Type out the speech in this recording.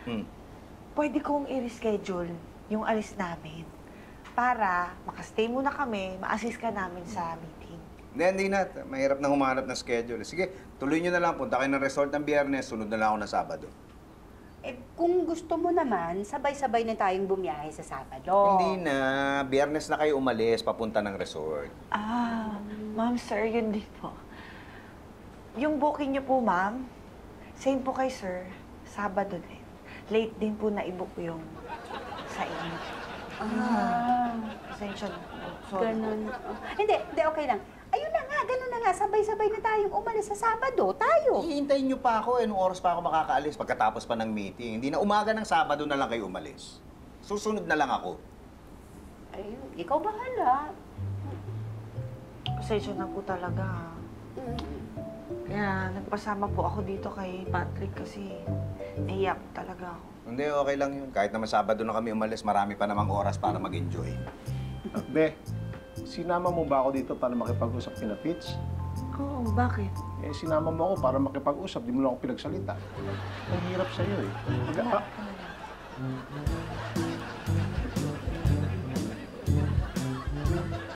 Hmm. Pwede kong i-reschedule yung alis namin para makastay muna kami, ma-assist ka namin sa meeting. Hindi na. Mahirap na humanap ng schedule. Sige, tuloy nyo na lang. Punta kayo ng resort ng Biyernes, sunod na lang ako ng Sabado. Eh, kung gusto mo naman, sabay-sabay na tayong bumiyahe sa Sabado. Hindi na. Biyernes na kayo umalis, papunta ng resort. Ma'am, sir, yun din po. Yung booking niyo po, ma'am, same po kay sir, Sabado din. Late din po na i-book yung sa inyo. Pasensya na po. Sorry. Ganun. Hindi, okay lang. Ayun na nga, ganun na nga. Sabay-sabay na tayong umalis sa Sabado. Tayo. Hihintayin nyo pa ako. Anong oras pa ako makakaalis pagkatapos pa ng meeting? Hindi na umaga ng Sabado na lang kayo umalis. Susunod na lang ako. Ay, ikaw bahala. Pasensya na po talaga, ha. Kaya nagpasama po ako dito kay Patrick kasi naiyak talaga ako. Hindi, okay lang yun. Kahit naman Sabado na kami umalis, marami pa namang oras para mag-enjoy. Be, sinama mo ba ako dito para makipag-usap kina Fitz? Oo, bakit? Eh, sinama mo ako para makipag-usap, di mo lang ako pinagsalita. Ang hirap sa'yo eh.